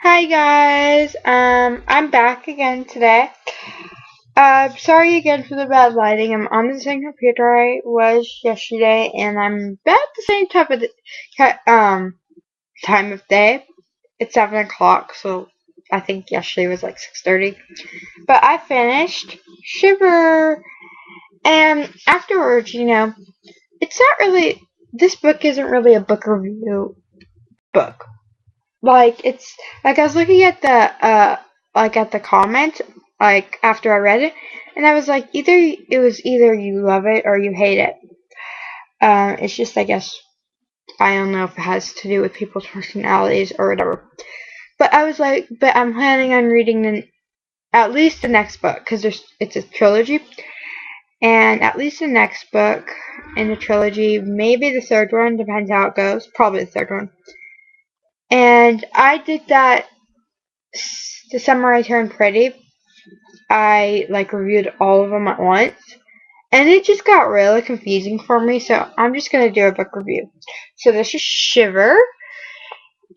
Hi guys, I'm back again today. Sorry again for the bad lighting. I'm on the same computer I was yesterday, and I'm about the same time of day. It's 7 o'clock, so I think yesterday was like 6:30. But I finished Shiver, and afterwards, it's not really. This book isn't really a book review book. Like it's like I was looking at the comments after I read it, and I was like either you love it or you hate it. It's just I guess I don't know if it has to do with people's personalities or whatever. But I was like, but I'm planning on reading at least the next book because it's a trilogy, and at least the next book in the trilogy, maybe the third one, depends how it goes. Probably the third one. And I did that the summer I turned pretty. I reviewed all of them at once, and it just got really confusing for me. So I'm just gonna do a book review. So this is Shiver,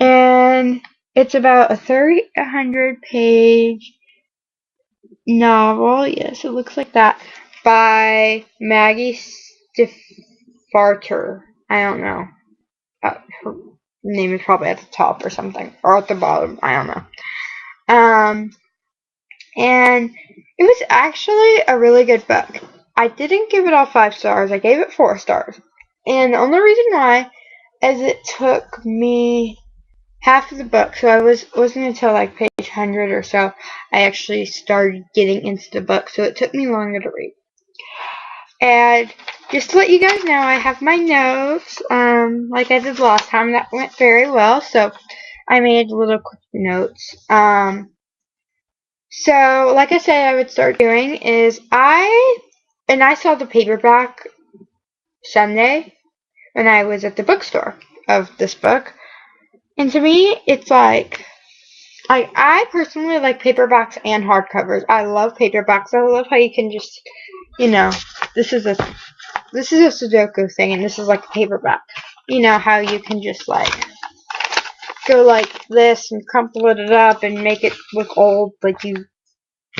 and it's about a 300-page novel. Yes, it looks like that by Maggie Stiefvater. I don't know. Her name is probably at the top or something, or at the bottom. I don't know. And it was actually a really good book. I didn't give it all 5 stars. I gave it 4 stars. And the only reason why is it took me half of the book, so wasn't until like page 100 or so I actually started getting into the book, so it took me longer to read. And just to let you guys know, I have my notes, like I did last time. That went very well, so I made little quick notes. So, like I said, I would start doing is I saw the paperback Sunday when I was at the bookstore of this book, and to me, it's like I personally like paperbacks and hardcovers. I love paperbacks. I love how you can just, you know, this is a this is a Sudoku thing, and this is like a paperback. You know how you can just go like this and crumple it up and make it look old, like you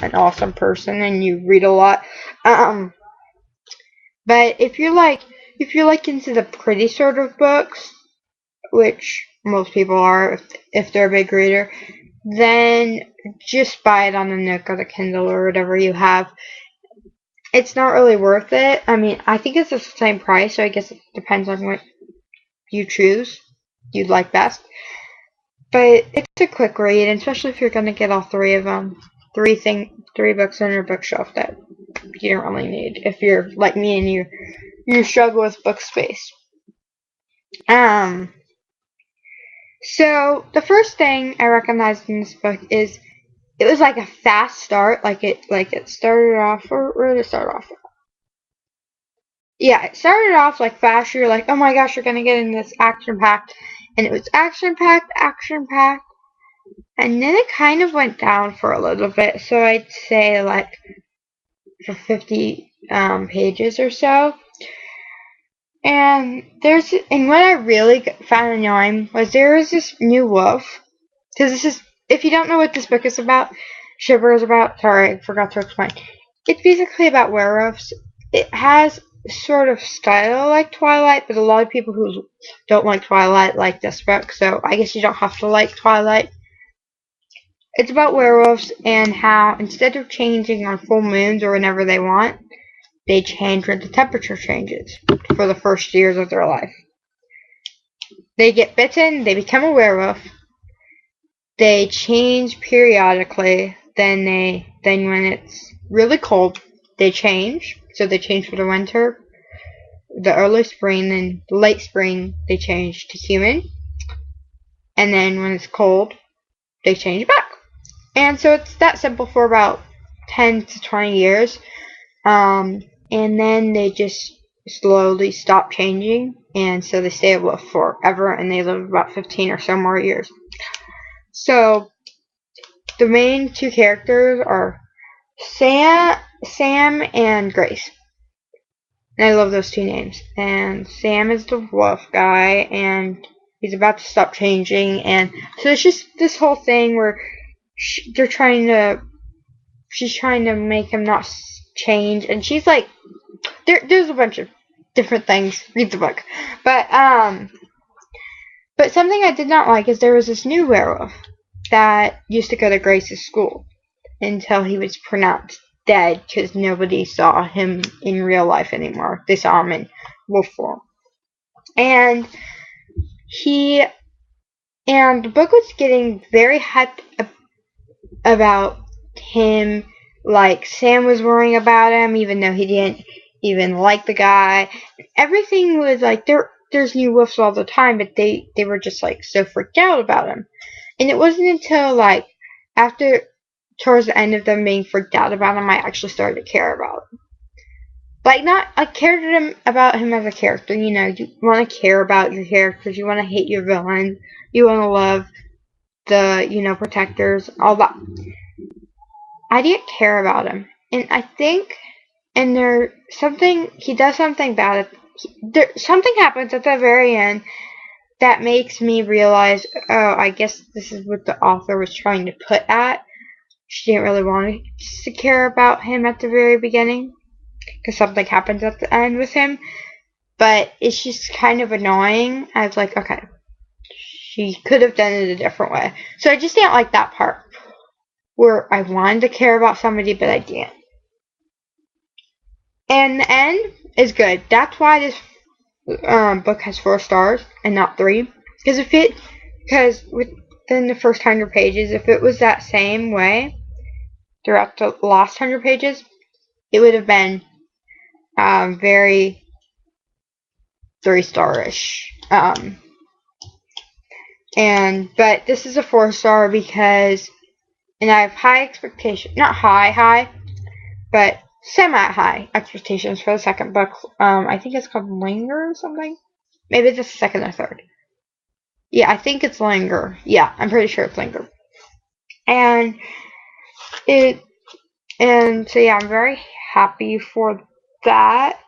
an awesome person and you read a lot. Um, but if you're like into the pretty sort of books, which most people are if they're a big reader, then just buy it on the Nook or the Kindle or whatever you have. It's not really worth it. I mean, I think it's the same price, so I guess it depends on what you choose you'd like best. But it's a quick read, and especially if you're gonna get all three of them. Three books on your bookshelf that you don't really need if you're like me and you struggle with book space. Um, so the first thing I recognized in this book is it was like a fast start, like it started off. Where did it start off? Yeah, it started off like fast. You're like, oh my gosh, you're gonna get in this action packed, and it was action packed, and then it kind of went down for a little bit. So I'd say like for 50 pages or so. And what I really found annoying was there was this new wolf. Because if you don't know what this book is about, Shiver is about, sorry, I forgot to explain. It's basically about werewolves. It has sort of style like Twilight, but a lot of people who don't like Twilight like this book, so I guess you don't have to like Twilight. It's about werewolves and how instead of changing on full moons or whenever they want, they change when the temperature changes for the first years of their life. They get bitten, they become a werewolf. They change periodically. Then when it's really cold, they change. So they change for the winter, the early spring, and the late spring they change to human. And then when it's cold, they change back. And so it's that simple for about 10 to 20 years. And then they just slowly stop changing, and so they stay a wolf forever, and they live about 15 or so more years. So the main two characters are Sam and Grace. And I love those two names. And Sam is the wolf guy, and he's about to stop changing, and so it's just this whole thing where she's trying to make him not change, and she's like, there's a bunch of different things. Read the book, but something I did not like is there was this new werewolf that used to go to Grace's school until he was pronounced dead because nobody saw him in real life anymore. They saw him in wolf form. And the book was getting very hyped about him. Like, Sam was worrying about him, even though he didn't even like the guy. Everything was like, there's new wolves all the time, but they were just like so freaked out about him. And it wasn't until like towards the end of them being freaked out about him, I actually started to care about him. Like, not, I cared about him as a character. You know, you want to care about your characters. You want to hate your villains. You want to love the, protectors, all that. I didn't care about him. And I think, he does something bad. Something happens at the very end that makes me realize, oh, I guess this is what the author was trying to put at. She didn't really want to care about him at the very beginning, because something happens at the end with him. But it's just kind of annoying. I was like, okay, she could have done it a different way. So I just didn't like that part, where I wanted to care about somebody, but I didn't. And the end is good. That's why this book has 4 stars and not 3. Because within the first 100 pages, if it was that same way throughout the last 100 pages, it would have been very 3-star-ish. But this is a 4-star because, and I have high expectations, not high, but semi-high expectations for the second book. I think it's called Linger or something. Maybe it's the second or third. Yeah, I think it's Linger. Yeah, I'm pretty sure it's Linger. And so yeah, I'm very happy for that.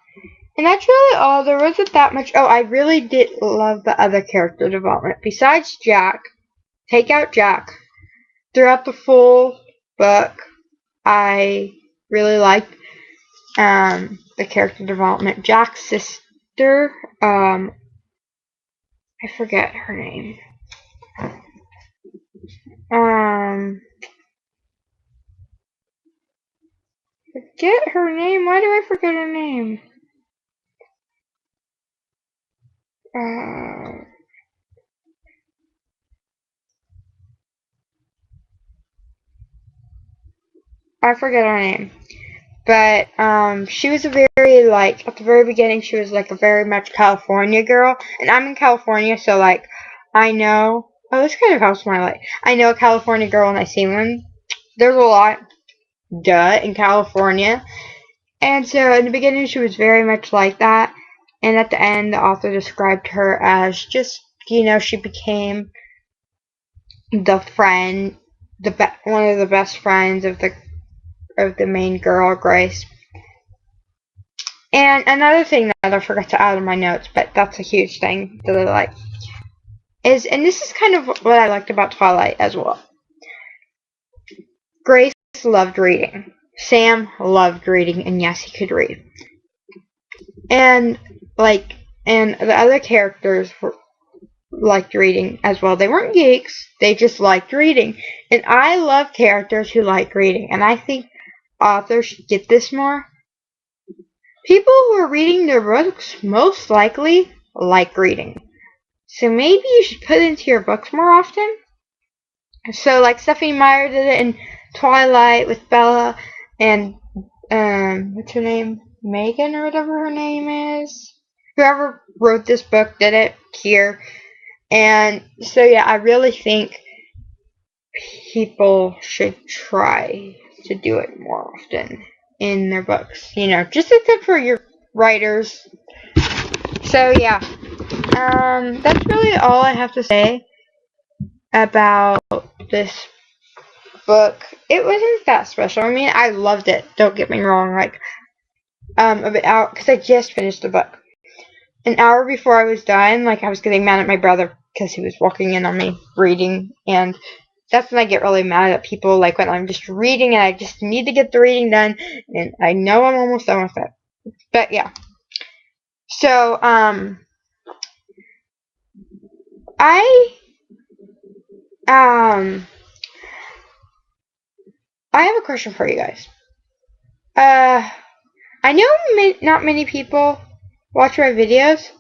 And that's really all. There wasn't that much. Oh, I really did love the other character development. Besides Jack, take out Jack. Throughout the full book, I really liked the character development. Jack's sister, I forget her name. Forget her name. Why do I forget her name? I forget her name. But she was a very, like, at the very beginning, she was like a very much California girl. And I'm in California, so like, I know. Oh, this kind of helps my life. I know a California girl when I see one. There's a lot, in California. And so in the beginning, she was very much like that. And at the end, the author described her as just, she became the friend, one of the best friends of the main girl, Grace. And another thing that I forgot to add in my notes, but that's a huge thing that I like, and this is kind of what I liked about Twilight as well. Grace loved reading. Sam loved reading, and yes, he could read. And the other characters liked reading as well. They weren't geeks, they just liked reading. And I love characters who like reading, and I think authors should get this more. People who are reading their books most likely like reading. So maybe you should put it into your books more often. So like Stephenie Meyer did it in Twilight with Bella and what's her name? Megan or whatever her name is. Whoever wrote this book did it here. And so yeah, I really think people should try to do it more often in their books. Just a tip for your writers. So yeah, that's really all I have to say about this book. It wasn't that special. I mean, I loved it. Don't get me wrong. Like, because I just finished the book. An hour before I was done, like, I was getting mad at my brother because he was walking in on me reading, and that's when I get really mad at people, like when I'm just reading and I just need to get the reading done, and I know I'm almost done with it. But yeah. So, I have a question for you guys. I know not many people watch my videos,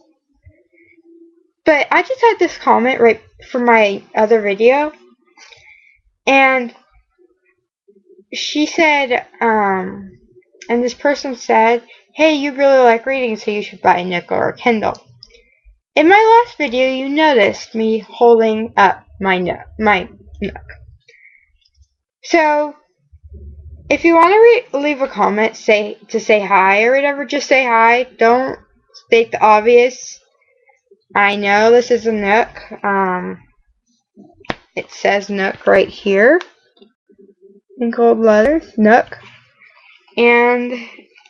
but I just had this comment right from my other video, and she said, and this person said, hey, you really like reading, so you should buy a Nook or a Kindle. In my last video, you noticed me holding up my Nook. So, if you want to leave a comment, say hi or whatever, just say hi. Don't state the obvious. I know this is a Nook. It says Nook right here in gold letters, Nook, and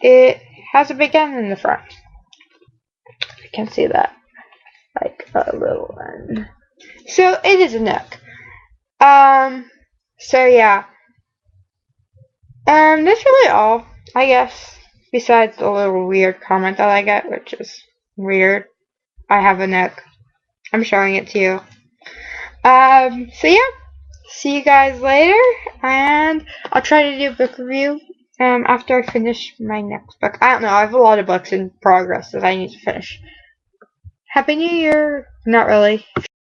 it has a big N in the front. I can see that, like a little N. So it is a Nook. So yeah. That's really all, I guess. Besides the little weird comment that I get, which is weird. I have a Nook. I'm showing it to you. So yeah. See you guys later, and I'll try to do a book review after I finish my next book. I don't know, I have a lot of books in progress that I need to finish. Happy New Year! Not really.